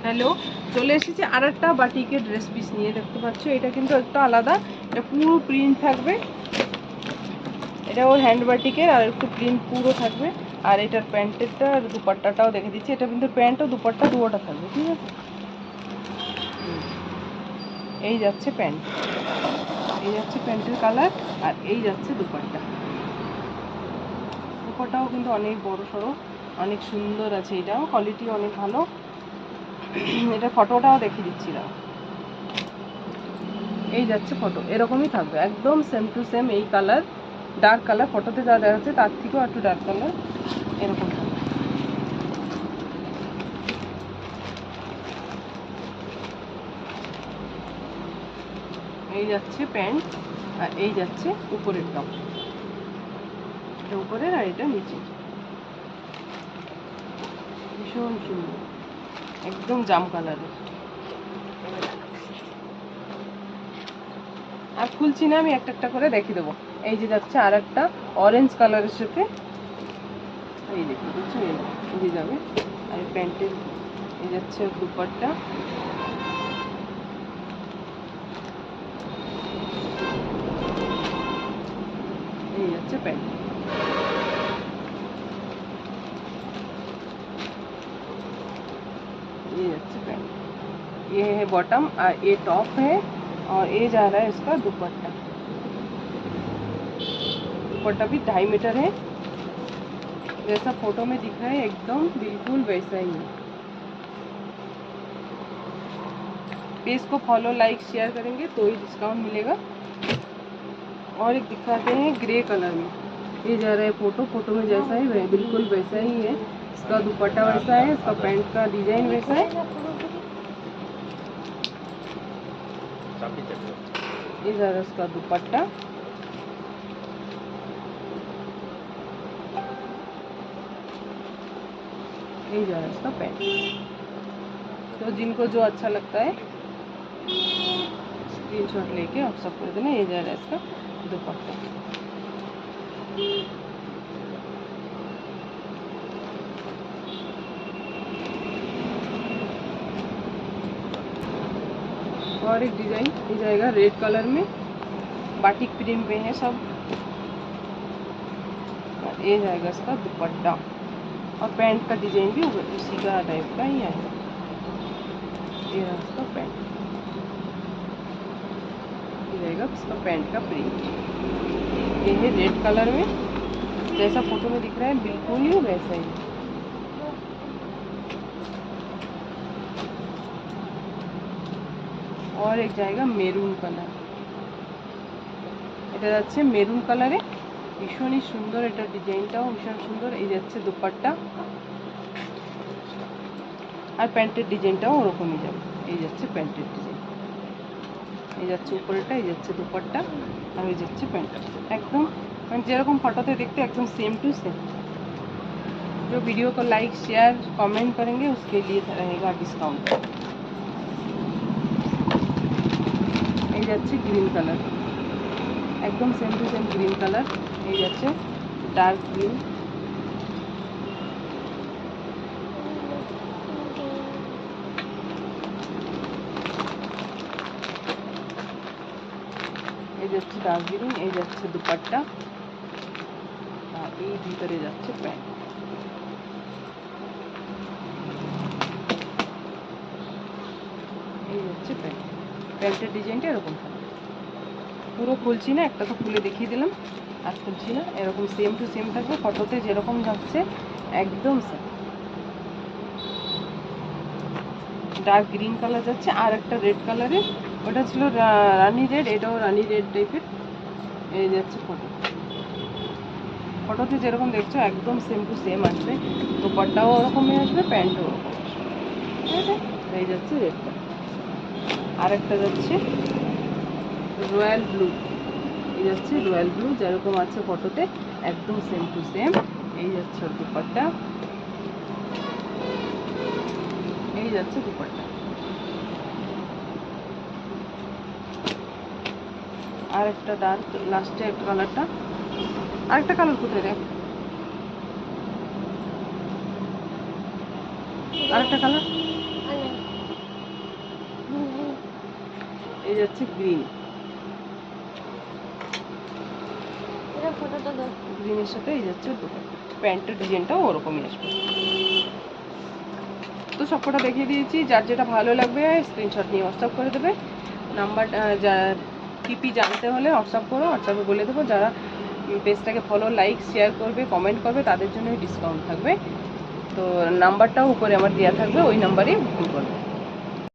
Hello, চলে এসেছি আর একটা বাটিকের ড্রেস পিস নিয়ে। দেখতে পাচ্ছ এটা কিন্তু একটু আলাদা, এটা পুরো প্রিন্ট থাকবে। এটা ওর হ্যান্ড বাটিকের আর একটু প্রিন্ট পুরো থাকবে। আর এটার প্যান্টেরটা আর দুপাট্টাটাও দেখে দিচ্ছি। এটা কিন্তু প্যান্ট ও দুপাট্টা দুটোটা থাকবে, ঠিক আছে। এই যাচ্ছে প্যান্ট, এই যাচ্ছে প্যান্টের কালার, আর এই যাচ্ছে দুপাট্টা। দুপাট্টাও কিন্তু অনেক বড় সড়ো, অনেক সুন্দর আছে, এটাও কোয়ালিটি অনেক ভালো। এটা ফটোটাও দেখিয়ে দিচ্ছি না। এই যাচ্ছে ফটো, এরকমই থাকবে একদম সেম টু সেম। এই কালার ডার্ক কালার, ফটোতে যা দেখা যাচ্ছে তার থেকেও একটু ডার্ক কালার, এরকম থাকবে। এই যাচ্ছে প্যান্ট, আর এই যাচ্ছে উপরের টপ। এটা উপরের আর এটা নিচে, ভীষণ সুন্দর, একদম জাম কালারের। আর খুলছি না, আমি একটা একটা করে দেখিয়ে দেবো। এই যে যাচ্ছে আর একটা অরেঞ্জ কালারের সাথে, এই দেখুন বুঝছো, এই যে যাবে। আর প্যান্টের এই যাচ্ছে দুপাট্টা, এই যাচ্ছে প্যান্ট। ये अच्छी पैंट, ये है बॉटम और ये टॉप है। और ये जा रहा है इसका दुपट्टा। दुपट्टा भी 2.5 मीटर है, जैसा फोटो में दिख रहा है एकदम बिल्कुल वैसा ही है। पेज को फॉलो लाइक शेयर करेंगे तो ही डिस्काउंट मिलेगा। और एक दिखाते हैं ग्रे कलर में, ये जा रहा है फोटो में जैसा ही बिल्कुल वैसा ही है। इसका दुपट्टा वैसा है, इसका पैंट का डिजाइन वैसा है। ये जा रहा है इसका दुपट्टा, ये जा रहा है इसका पैंट। तो जिनको जो अच्छा लगता है स्क्रीनशॉट लेके आप सब कर देना। ये जा रहा है इसका दुपट्टा। और एक डिजाइन ये जाएगा रेड कलर में, बाटिक प्रिंट पे है सब। और ये जाएगा इसका दुपट्टा, और पैंट का डिजाइन भी उसी का टाइप का ही आएगा। ये रहा इसका पैंट, ये रहेगा इसका पैंट का प्रिंट। ये है रेड कलर में, जैसा फोटो में दिख रहा है बिल्कुल ही वैसा ही। और एक जाएगा মেরুন কালার, এটা যাচ্ছে মেরুন কালারে, ভীষণই সুন্দর। এটা ডিজাইনটাও ভীষণ সুন্দর। এই যাচ্ছে দুপাট্টা, আর প্যান্টের ডিজাইনটাও ওরকমই যাবে। এই যাচ্ছে প্যান্টের ডিজাইন, এই যাচ্ছে উপরেটা, এই যাচ্ছে দুপাট্টা, আর এই যাচ্ছে প্যান্টটা। একদম মানে যেরকম ফটোতে देखते एकदम सेम टू सेम। जो वीडियो को लाइक शेयर कमेंट करेंगे उसके लिए रहेगा डिस्काउंट। এই যাচ্ছে গ্রিন কালার, একদম same to same green colour. এই যাচ্ছে ডার্ক গ্রিন, এই যাচ্ছে ডার্ক গ্রিন, এই যাচ্ছে দুপাট্টা, আর এই ভিতরে যাচ্ছে প্যান্ট। এই যাচ্ছে প্যান্ট, প্যান্টের ডিজাইনটা এরকম থাকবে। পুরো খুলছি না, একটা তো খুলে দেখিয়ে দিলাম, আর খুলছি না। এরকম সেম টু সেম থাকবে, ফটোতে যেরকম যাচ্ছে একদম সেম। ডার্ক গ্রিন কালার যাচ্ছে, আর একটা রেড কালারের, ওটা ছিল রানি রেড, এটাও রানি রেড টাইপের। এই যাচ্ছে ফটোতে যেরকম দেখছো একদম সেম টু সেম আসবে। দুপাট্টাও ওরকমই আসবে, প্যান্টও ওরকম আসবে, ঠিক আছে। এই যাচ্ছে রেডটা, আর একটা যাচ্ছে রয়্যাল ব্লু। এই যাচ্ছে রয়্যাল ব্লু, যেরকম আছে ফটোতে একদম সেম টু সেম। এই যাচ্ছে দুপাট্টা, এই যাচ্ছে দুপাট্টা। আর একটা ডার্ক লাস্টে একটা কালারটা, আরেকটা কালার কোথায় রে, আরেকটা কালার এই যাচ্ছে গ্রিন, গ্রিনের সাথে এই যাচ্ছে দুপাট্টা, প্যান্টের ডিজাইনটাও ওরকমই আসবে। তো সবকটা দেখিয়ে দিয়েছি, যার যেটা ভালো লাগবে স্ক্রিনশট নিয়ে হোয়াটসঅ্যাপ করে দেবে। নাম্বার টিপি জানতে হলে হোয়াটসঅ্যাপ করো, হোয়াটসঅ্যাপে বলে দেবো। যারা পেজটাকে ফলো, লাইক, শেয়ার করবে, কমেন্ট করবে তাদের জন্য ডিসকাউন্ট থাকবে। তো নাম্বারটাও উপরে আমার দেওয়া থাকবে, ওই নাম্বারেই বুকিং করবে।